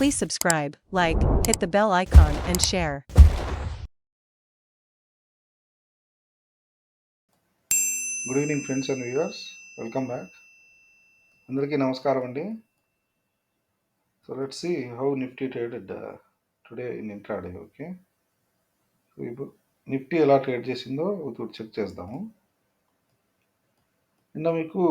Please subscribe, like, hit the bell icon and share. Good evening, friends and viewers. Welcome back. అందరికీ నమస్కారం అండి. So let's see how Nifty traded today in intraday. Okay. So ఇప్పుడు Nifty ఎలా trade చేసిందో ఇప్పుడు check చేద్దాము. నిన్న మీకు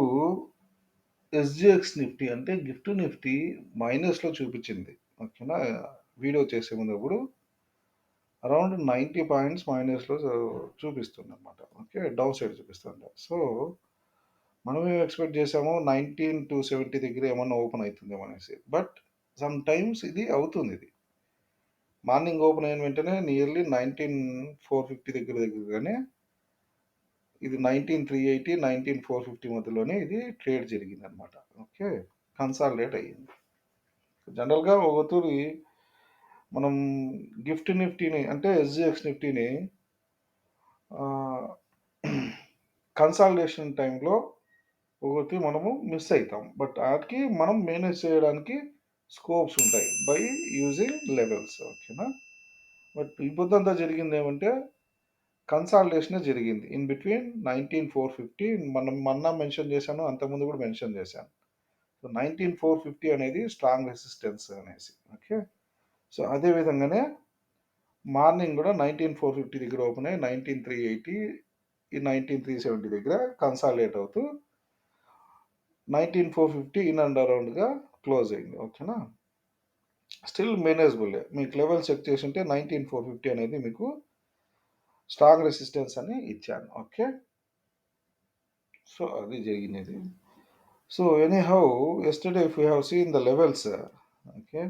ఎస్జిఎక్స్ నిఫ్టీ అంటే గిఫ్ట్ నిఫ్టీ మైనస్లో చూపించింది. ఓకేనా, వీడియో చేసే ముందు అప్పుడు అరౌండ్ 90 పాయింట్స్ మైనస్లో చూపిస్తుంది అనమాట. ఓకే, డౌన్ సైడ్ చూపిస్తుంది. సో మనం ఏం ఎక్స్పెక్ట్ చేసాము, 19,270 దగ్గర ఏమన్నా ఓపెన్ అవుతుందేమో అనేసి. బట్ సమ్ టైమ్స్ ఇది అవుతుంది. ఇది మార్నింగ్ ఓపెన్ అయిన వెంటనే నియర్లీ 19,450 దగ్గరగానే ఇది 19,380 19,450 మధ్యలోనే ఇది ట్రేడ్ జరిగింది అనమాట. ఓకే, కన్సాలిడేట్ అయ్యింది. జనరల్గా ఒక తూరి మనం గిఫ్ట్ నిఫ్టీని అంటే ఎస్జిఎక్స్ నిఫ్టీని కన్సాలిడేషన్ టైంలో ఒకటి మనము మిస్ అవుతాం. బట్ వాటికి మనం మేనేజ్ చేయడానికి స్కోప్స్ ఉంటాయి బై యూజింగ్ లెవెల్స్. ఓకేనా, బట్ ఈ పొద్దంతా జరిగింది ఏమంటే కన్సాలిడేషనే జరిగింది ఇన్ బిట్వీన్ 19,450. మనం మొన్న మెన్షన్ చేశాను, అంతకుముందు కూడా మెన్షన్ చేశాను. సో 19,450 అనేది స్ట్రాంగ్ రెసిస్టెన్స్ అనేసి. ఓకే, సో అదే విధంగానే మార్నింగ్ కూడా 19,450 దగ్గర ఓపెన్ అయ్యి 19,380 ఈ 19,370 దగ్గర కన్సాలిడేట్ అవుతూ 19,450 ఇన్ అండ్ అరౌండ్గా క్లోజ్ అయింది. ఓకేనా, స్టిల్ మేనేజబుల్. మీకు లెవెల్ చెక్ చేసి ఉంటే 19,450 అనేది మీకు స్ట్రాంగ్ రెసిస్టెన్స్ అని ఇచ్చాను. ఓకే, సో అది జరిగినది. So any how yesterday if you have seen the levels, okay,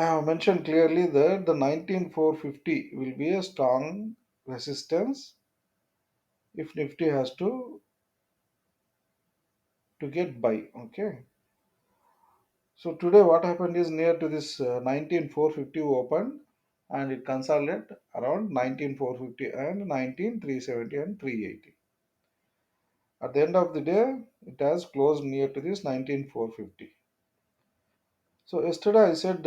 I have mentioned clearly that the 19,450 will be a strong resistance if Nifty has to get buy. Okay, so today what happened is near to this 19,450 opened and it consolidated around 19,450 and 19,370 and 380. At the end of the day, it has closed near to this 19,450. So yesterday I said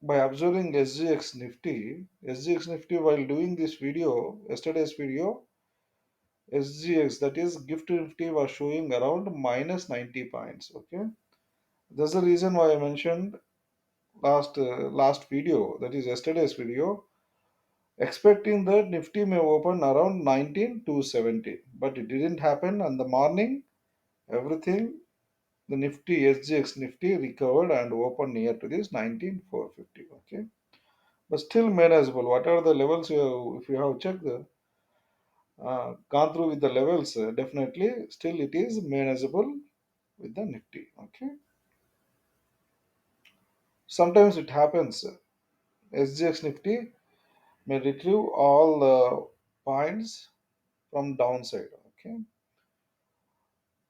by observing SGX Nifty while doing this video, yesterday's video, SGX that is Gift Nifty was showing around minus 90 points. Okay, that's the reason why I mentioned last video, that is yesterday's video, expecting that Nifty may open around 19,270, but it didn't happen. And the morning, everything, the Nifty SGX Nifty recovered and opened near to this 19,450. Okay, but still manageable. What are the levels? If you have checked gone through with the levels, definitely still it is manageable with the Nifty. Okay, sometimes it happens. SGX Nifty may retrieve all the points from downside. Okay,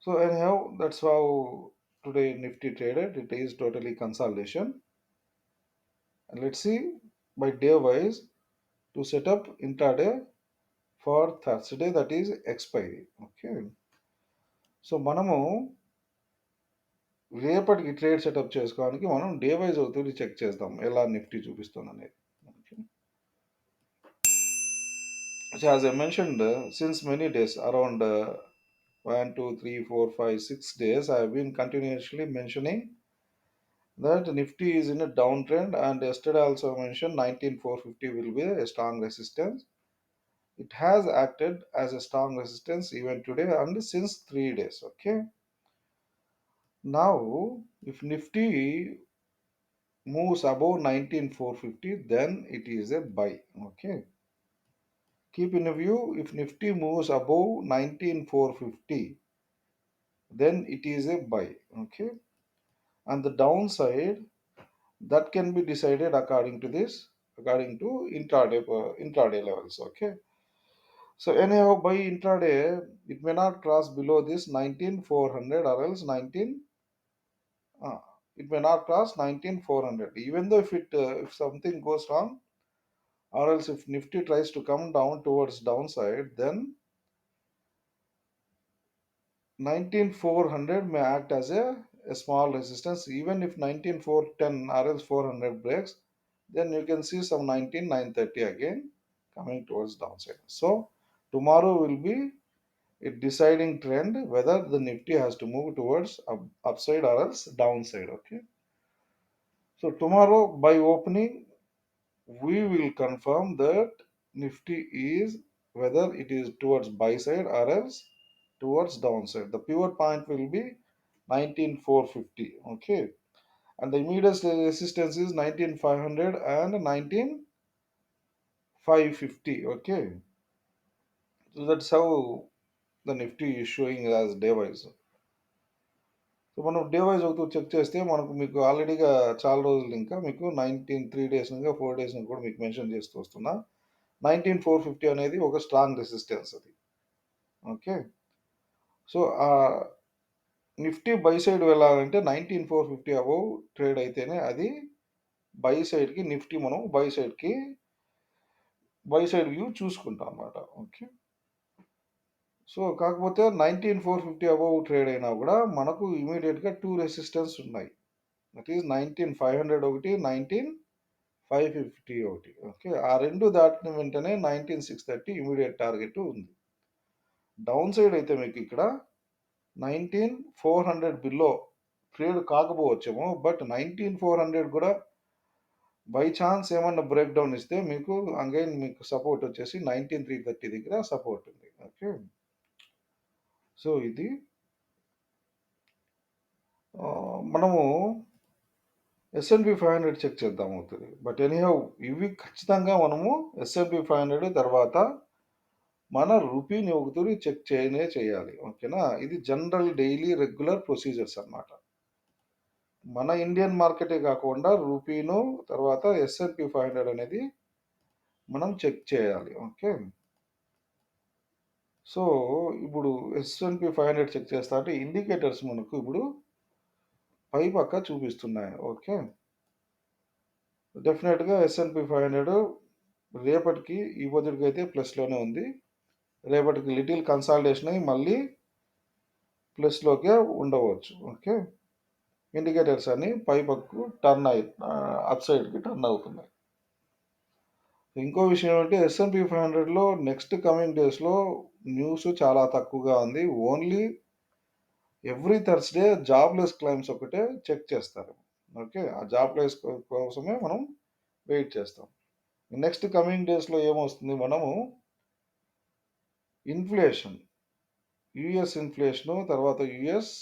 so anyhow, that's how today Nifty traded. It is totally consolidation. And let's see by day wise to set up intraday for Thursday, that is expiry. Okay, so మనము రేపటికి trade setup చేసుకోవడానికి మనం day wise అవుతుంది check చేద్దాం ఎలా Nifty చూపిస్తుంది అనేది. So as I mentioned, since many days, around 1, 2, 3, 4, 5, 6 days, I have been continuously mentioning that Nifty is in a downtrend, and yesterday also I mentioned 19,450 will be a strong resistance. It has acted as a strong resistance even today and since 3 days. Okay, now if Nifty moves above 19,450, then it is a buy. Okay, keep in view, if Nifty moves above 19,450, then it is a buy. Okay, and the downside that can be decided according to this, according to intraday levels. Okay, so anyhow by intraday it may not cross below this 19,400 or else 19 it may not cross 19,400. Even though if something goes wrong, or else if Nifty tries to come down towards downside, then 19400 may act as a small resistance. Even if 19410 or else 400 breaks, then you can see some 19930 again coming towards downside. So tomorrow will be a deciding trend whether the Nifty has to move towards upside or else downside. Okay. So tomorrow by opening, we will confirm that Nifty is whether it is towards buy side or else towards downside. The pivot point will be 19450. Okay. And the immediate resistance is 19500 and 19550. Okay. So that's how the Nifty is showing as day wise. So మనం day wise అవుతూ check చేస్తే మనకు మీకు ఆల్రెడీగా చాలా రోజులు ఇంకా మీకు 3 days ఇంకా 4 డేస్ కూడా మీకు మెన్షన్ చేస్తూ వస్తున్నా 19450 అనేది ఒక స్ట్రాంగ్ రెసిస్టెన్స్ అది. ఓకే. సో ఆ నిఫ్టీ బై సైడ్ వెళ్ళాలంటే 19450 అబౌవ్ ట్రేడ్ అయితేనే అది బై సైడ్కి నిఫ్టీ మనం బై సైడ్ వ్యూ చూసుకుంటాం అన్నమాట. ఓకే. సో కాకపోతే 19450 అబౌవ్ ట్రేడ్ అయినా కూడా మనకు ఇమీడియట్గా 2 రెసిస్టెన్స్ ఉన్నాయి. దట్ ఈస్ 19500 ఒకటి, 19550 ఒకటి. ఓకే. ఆ రెండు దాటిన వెంటనే 19630 ఇమీడియట్ టార్గెట్ ఉంది. డౌన్ సైడ్ అయితే మీకు ఇక్కడ 19400 బిలో ట్రేడ్ కాకపోవచ్చేమో, బట్ 19400 కూడా బై ఛాన్స్ ఏమన్నా బ్రేక్ డౌన్ ఇస్తే మీకు అగైన్ మీకు సపోర్ట్ వచ్చేసి 19330 దగ్గర సపోర్ట్ ఉంది. ఓకే. సో ఇది మనము S&P 500 చెక్ చేద్దాం అవుతుంది. బట్ ఎనీహౌ ఇవి ఖచ్చితంగా మనము S&P 500 తర్వాత మన రూపీని ఒకసారి చెక్ చేయాలి. ఓకేనా. ఇది జనరల్ డైలీ రెగ్యులర్ ప్రొసీజర్స్ అన్నమాట. మన ఇండియన్ మార్కెటే కాకుండా రూపీను తర్వాత S&P 500 అనేది మనం చెక్ చేయాలి. ఓకే. సో ఇప్పుడు S&P 500 చెక్ చేస్తా అంటే ఇండికేటర్స్ మనకు ఇప్పుడు పై పక్క చూపిస్తున్నాయి. ఓకే. డెఫినెట్గా S&P 500 రేపటికి ఈ పొద్దుటికి అయితే ప్లస్లోనే ఉంది. రేపటికి లిటిల్ కన్సాలిడేషన్ అయ్యి మళ్ళీ ప్లస్లోకే ఉండవచ్చు. ఓకే. ఇండికేటర్స్ అన్ని పై పక్కకు అప్ సైడ్కి టర్న్ అవుతున్నాయి. ఇంకో విషయం ఏంటంటే S&P 500లో నెక్స్ట్ కమింగ్ డేస్లో న్యూస్ చాలా తక్కువగా ఉంది. Only every Thursday jobless claims ఒకటే చెక్ చేస్తారు. ఓకే. ఆ జాబ్లెస్ కోసమే మనం వెయిట్ చేస్తాం. నెక్స్ట్ కమింగ్ డేస్లో ఏమొస్తుంది, మనము ఇన్ఫ్లేషన్, యుఎస్ ఇన్ఫ్లేషను, తర్వాత US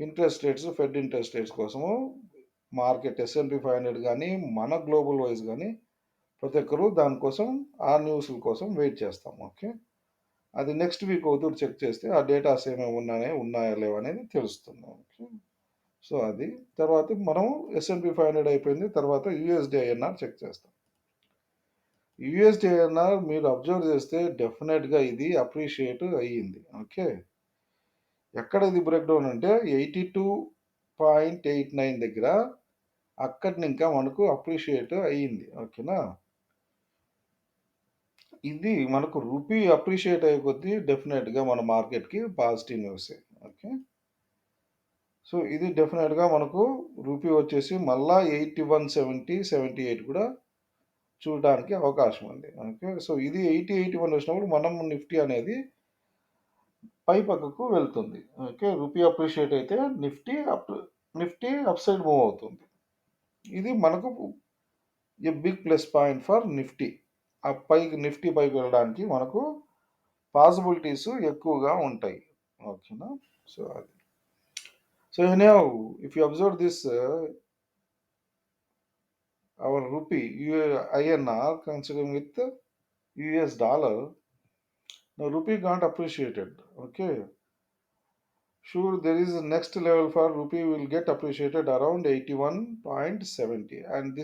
interest rates, Fed interest rates కోసము మార్కెట్ S&P 500 కానీ మన గ్లోబల్ వైజ్ కానీ ప్రతి ఒక్కరు దానికోసం ఆ న్యూస్ల కోసం వెయిట్ చేస్తాం. ఓకే. అది నెక్స్ట్ వీక్ అవుతూ చెక్ చేస్తే ఆ డేటాస్ ఏమేమి ఉన్నాయా లేవా అనేది తెలుస్తుంది. ఓకే. సో అది తర్వాత మనం S&P 500 అయిపోయింది. తర్వాత USD/INR చెక్ చేస్తాం. USD/INR మీరు అబ్జర్వ్ చేస్తే డెఫినెట్గా ఇది అప్రిషియేట్ అయ్యింది. ఓకే. ఎక్కడ ఇది బ్రేక్ డౌన్ అంటే 82.89 దగ్గర అక్కడిని ఇంకా మనకు అప్రిషియేట్ అయ్యింది. ఓకేనా. ఇది మనకు రూపీ అప్రిషియేట్ అయ్యే కొద్దీ డెఫినెట్గా మన మార్కెట్కి పాజిటివ్ న్యూసే. ఓకే. సో ఇది డెఫినెట్గా మనకు రూపీ వచ్చేసి మళ్ళా 81.70-78 కూడా చూడడానికి అవకాశం ఉంది. ఓకే. సో ఇది 80-81 వచ్చినప్పుడు మనం నిఫ్టీ అనేది పై పక్కకు వెళ్తుంది. ఓకే. రూపీ అప్రిషియేట్ అయితే నిఫ్టీ అప్ సైడ్ మూవ్ అవుతుంది. ఇది మనకు a big plus point for Nifty. ఆ నిఫ్టీ పైకి వెళ్ళడానికి మనకు పాసిబిలిటీస్ ఎక్కువగా ఉంటాయి. ఓకేనా. సో అది. So anyhow if you observe this our rupee INR considering with US dollar, now rupee got appreciated. Okay. Sure, there is a next level for rupee will get appreciated around 81.70, and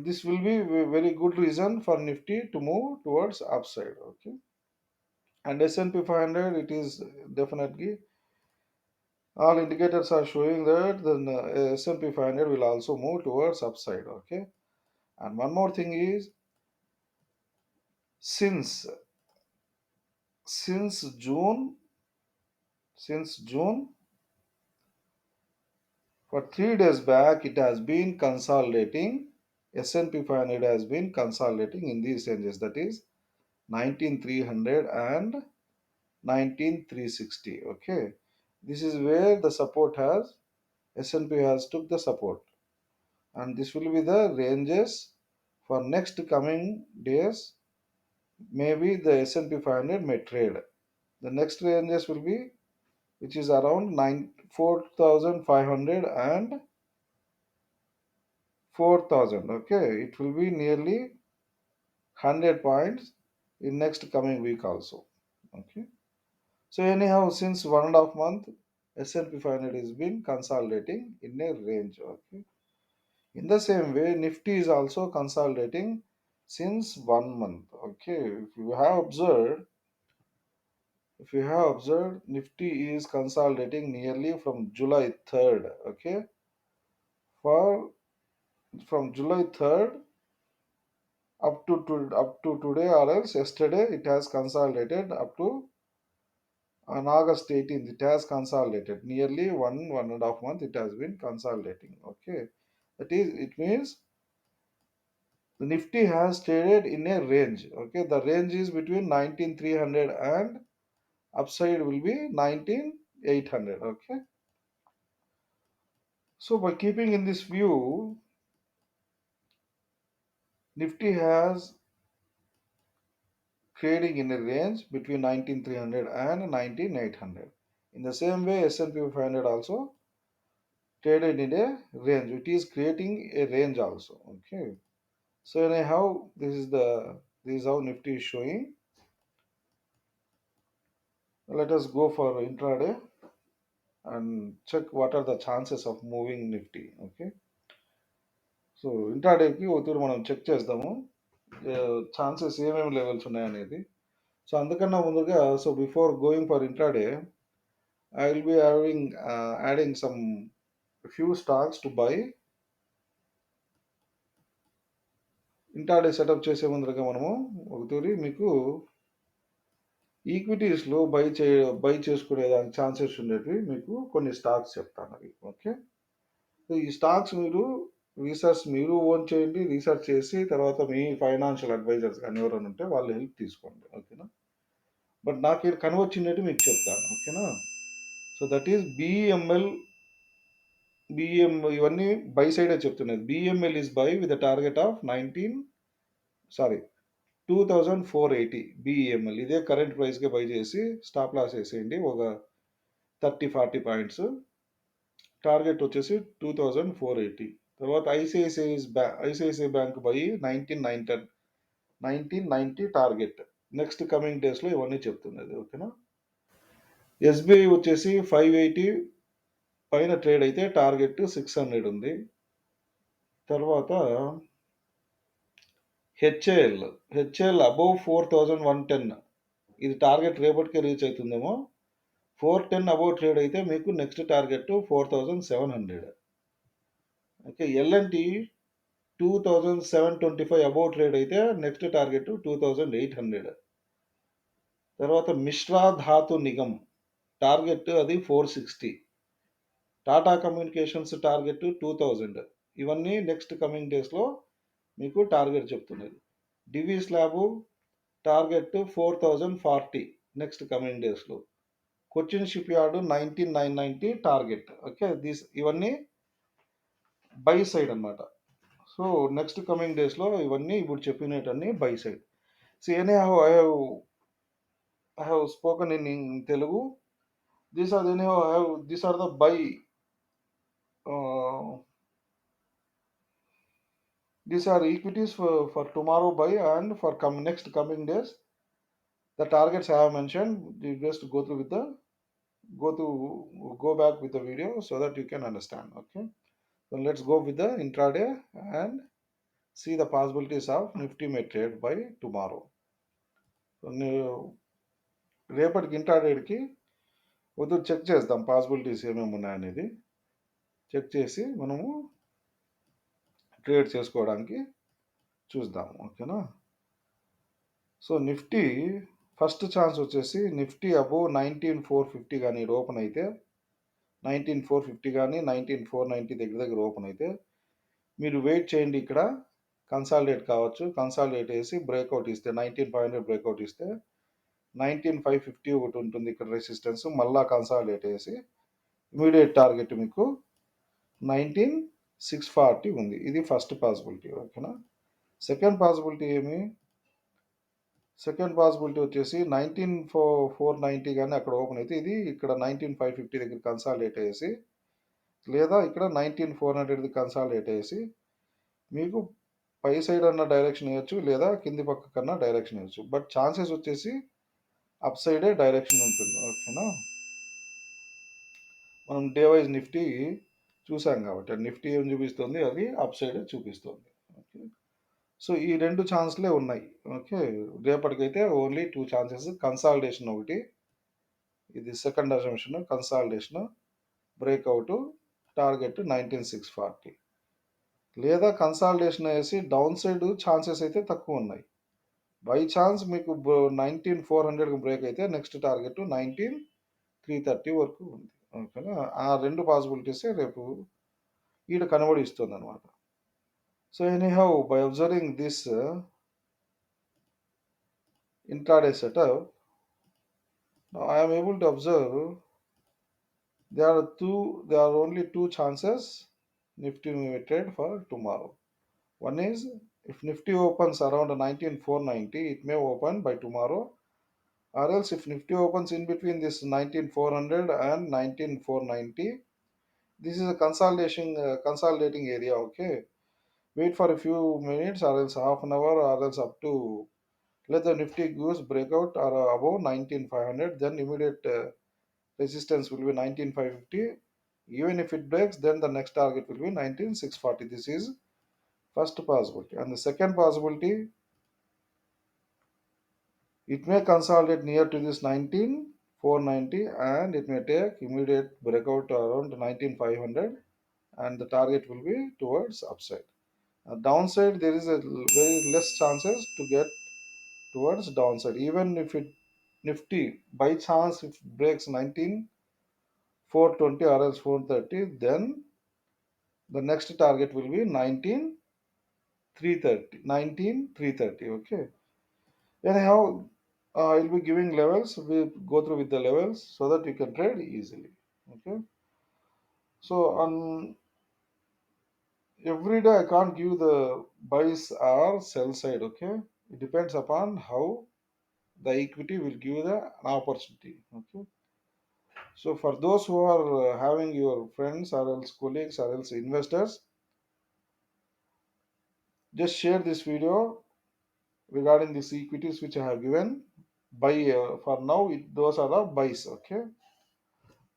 this will be a very good reason for Nifty to move towards upside. Okay. And S&P 500, it is definitely all indicators are showing that the S&P 500 will also move towards upside. Okay. And one more thing is, since June since June. For 3 days back, it has been consolidating. S&P 500 has been consolidating in these ranges, that is 19,300 and 19,360. Okay, this is where the support has, S&P has took the support, and this will be the ranges for next coming days. Maybe the S&P 500 may trade. The next ranges will be, which is around 4,500 and 4,000. Okay, it will be nearly 100 points in next coming week also. Okay, so anyhow, since 1.5 month, S&P 500 has been consolidating in a range. Okay, in the same way, Nifty is also consolidating since 1 month. Okay, if you have observed, Nifty is consolidating nearly from July 3rd. Okay, for from July 3rd up to today, or else yesterday, it has consolidated up to on August 18th. It has consolidated nearly 1.5 month. It has been consolidating. Okay, that is, it means the Nifty has traded in a range. Okay, the range is between 19,300 and upside will be 19,800. Okay, so by keeping in this view, Nifty has trading in a range between 19,300 and 19,800. In the same way, S&P 500 also traded in a range. It is creating a range also. Okay. So anyhow, this is how Nifty is showing. Let us go for intraday and check what are the chances of moving Nifty. Okay. So ఇంట్రాడేకి ఒకసారి మనం check చేద్దాము chances ఏమేమి levels ఉన్నాయనేది. So అందుకన్నా ముందుగా, so before going for intraday, I will be adding some few stocks to buy. Intraday setup చేసే ముందుగా మనము ఒకసారి మీకు ఈక్విటీస్లో బై చేసుకునే దానికి ఛాన్సెస్ ఉండేవి మీకు కొన్ని స్టాక్స్ చెప్తాను అవి. ఓకే, సో ఈ స్టాక్స్ మీరు ఓన్ చేయండి, రీసెర్చ్ చేసి తర్వాత మీ ఫైనాన్షియల్ అడ్వైజర్స్ కానీ ఎవరైనా ఉంటే వాళ్ళ హెల్ప్ తీసుకోండి. ఓకేనా, బట్ నాకు ఇక్కడ కనవచ్చినట్టు మీకు చెప్తాను. ఓకేనా, సో దట్ ఈస్ బిఎం ఇవన్నీ బై సైడే చెప్తున్నది. BML is by with target of 2,480 BML. ఇదే కరెంట్ ప్రైస్కే బై చేసి స్టాప్ లాస్ వేసేయండి ఒక 30-40 పాయింట్స్. టార్గెట్ వచ్చేసి 2,480. తర్వాత ICICI bank by 1990 target. Next coming డేస్లో ఇవన్నీ చెప్తున్నది. ఓకేనా, ఎస్బీఐ వచ్చేసి 580 పైన ట్రేడ్ అయితే టార్గెట్ 600 ఉంది. తర్వాత హెచ్ఏఎల్ అబౌవ్ 4,110, ఇది టార్గెట్ రేపటికే రీచ్ అవుతుందేమో. 410 అబౌవ్ ట్రేడ్ అయితే మీకు next target 4,700. Okay, L N T 2,725 above trade అయితే నెక్స్ట్ టార్గెట్ 2,800. తర్వాత మిశ్రా ధాతు నిగమ్ టార్గెట్ అది 460. Tata communications target 2,000. ఇవన్నీ నెక్స్ట్ కమింగ్ డేస్లో మీకు టార్గెట్ చెప్తున్నది. Divi's lab target 4,040 next coming డేస్లో. Cochin shipyard 19,990 target. Okay, ఇవన్నీ బై సైడ్ అన్నమాట. సో నెక్స్ట్ కమింగ్ డేస్లో ఇవన్నీ ఇప్పుడు చెప్పినవన్నీ buy side. So anyhow I have spoken in Telugu. These are the buy. These are equities for tomorrow buy and for next coming days. The targets I have mentioned. You just go back with the video so that you can understand. Okay. So let's go with the intraday and see the possibilities of Nifty may trade by tomorrow. So రేపటికి ఇంట్రాడేకి వద్దు check చేద్దాం possibilities ఏమేమి ఉన్నాయనేది. Check చేసి మనము trade చేసుకోవడానికి చూద్దాం. ఓకేనా, సో నిఫ్టీ ఫస్ట్ ఛాన్స్ వచ్చేసి నిఫ్టీ అబోవ్ 19,450 కానీ ఓపెన్ అయితే 19,450 కానీ 19,490 దగ్గర ఓపెన్ అయితే మీరు వెయిట్ చేయండి. ఇక్కడ కన్సాలిడేట్ కావచ్చు. కన్సాలిడేట్ వేసి బ్రేక్అవుట్ ఇస్తే 19,500 బ్రేక్అవుట్ ఇస్తే 19,550 ఒకటి ఉంటుంది ఇక్కడ రెసిస్టెన్స్. మళ్ళా కన్సాలిడేట్ వేసి ఇమీడియట్ టార్గెట్ మీకు 19,640 ఉంది. ఇది ఫస్ట్ పాసిబిలిటీ. ఓకేనా. సెకండ్ పాసిబిలిటీ ఏమి? సెకండ్ పాసిబిలిటీ వచ్చేసి 19,490 కానీ అక్కడ ఓపెన్ అయితే ఇది ఇక్కడ 19,550 దగ్గర కన్సాలిడేట్ వేసి, లేదా ఇక్కడ 19,400 కన్సాలిడేట్ వేసి మీకు పై సైడ్ అన్న డైరెక్షన్ ఇవ్వచ్చు, లేదా కింది పక్క కన్నా డైరెక్షన్ ఇవ్వచ్చు. బట్ ఛాన్సెస్ వచ్చేసి అప్ సైడే డైరెక్షన్ ఉంటుంది. ఓకేనా. మనం డే వైజ్ నిఫ్టీ చూసాం కాబట్టి నిఫ్టీ ఏం చూపిస్తుంది, అది అప్ సైడే చూపిస్తుంది. ఓకే. సో ఈ రెండు ఛాన్స్లే ఉన్నాయి. ఓకే. రేపటికైతే ఓన్లీ 2 ఛాన్సెస్. కన్సాలిడేషన్ ఒకటి, ఇది second assumption, consolidation breakout target 19,640, లేదా కన్సాలిడేషన్ వేసి డౌన్ సైడ్ ఛాన్సెస్ అయితే తక్కువ ఉన్నాయి. బై ఛాన్స్ మీకు 19,400 బ్రేక్ అయితే నెక్స్ట్ టార్గెట్ 19,330 వరకు ఉంది. ఓకేనా. ఆ రెండు పాసిబిలిటీసే రేపు ఈడ కనబడిస్తుంది అనమాట. So anyhow, by observing this intraday setup, now I am able to observe there are only two chances Nifty may trade for tomorrow. One is, if Nifty opens around 19,490, it may open by tomorrow, or else if Nifty opens in between this 19,400 and 19,490, this is a consolidating area. Okay, wait for a few minutes or else half an hour or else up to, let the Nifty goes breakout or above 19,500, then immediate resistance will be 19,550. Even if it breaks, then the next target will be 19,640. This is first possibility. And the second possibility, it may consolidate near to this 19,490 and it may take immediate breakout around 19,500 and the target will be towards upside. Downside, there is a very less chances to get towards downside. Even if it Nifty by chance if breaks 19,420 or else 430, then the next target will be 19,330. Okay. Anyhow, I'll be giving levels. We'll go through with the levels so that you can trade easily. Okay. So on every day I can't give the buys or sell side. Okay. It depends upon how the equity will give an opportunity. Okay. So for those who are having your friends or else colleagues or else investors, just share this video regarding these equities which I have given. Buy for now, those are the buys. Okay.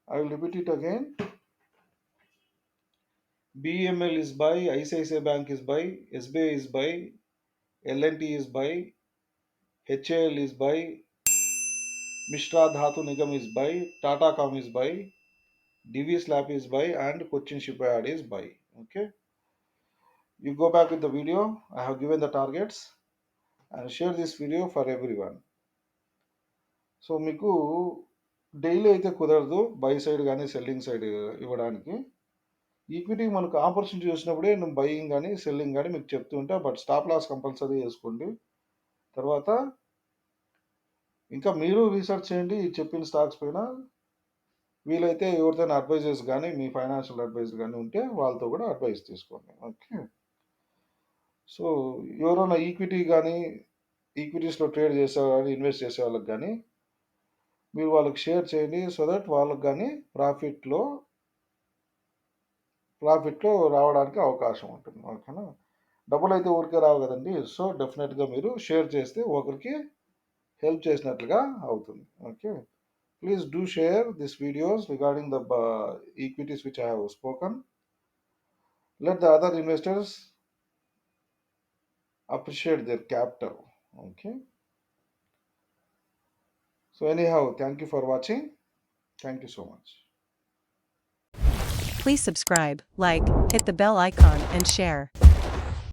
I will repeat it again. BML is buy, ICICI Bank is buy, SBI is buy, LNT is buy, HAL is buy, Mishra Dhatu Nigam is buy, Tata Com is buy, DV Slap is buy, and Cochin Shipyard is buy. Okay. You go back with the video. I have given the targets and share this video for everyone. So మీకు daily అయితే కుదరదు by side కానీ selling side ఇవ్వడానికి. Equity మనకు opportunity వచ్చినప్పుడే నేను buying కానీ selling కానీ మీకు చెప్తూ ఉంటా. బట్ స్టాప్ లాస్ కంపల్సరీ చేసుకోండి. తర్వాత ఇంకా మీరు రీసెర్చ్ చేయండి ఈ చెప్పిన స్టాక్స్ పైన. వీలైతే ఎవరిదైనా అడ్వైజర్స్ కానీ మీ ఫైనాన్షియల్ అడ్వైజర్ కానీ ఉంటే వాళ్ళతో కూడా అడ్వైస్ తీసుకోండి. ఓకే. సో ఎవరైనా ఈక్విటీ కానీ ఈక్విటీస్లో ట్రేడ్ చేసే కానీ ఇన్వెస్ట్ చేసే వాళ్ళకి కానీ మీరు వాళ్ళకి షేర్ చేయండి. సో దట్ వాళ్ళకి కానీ ప్రాఫిట్లో రావడానికి అవకాశం ఉంటుంది. ఓకేనా. డబ్బులు అయితే ఊరికే రావు కదండి. సో డెఫినెట్గా మీరు షేర్ చేస్తే ఒకరికి హెల్ప్ చేసినట్లుగా అవుతుంది. Okay. Please do share this videos regarding the equities which I have spoken. Let the other investors appreciate their capital. Okay. So anyhow, thank you for watching. Thank you so much. Please subscribe, like, hit the bell icon and share.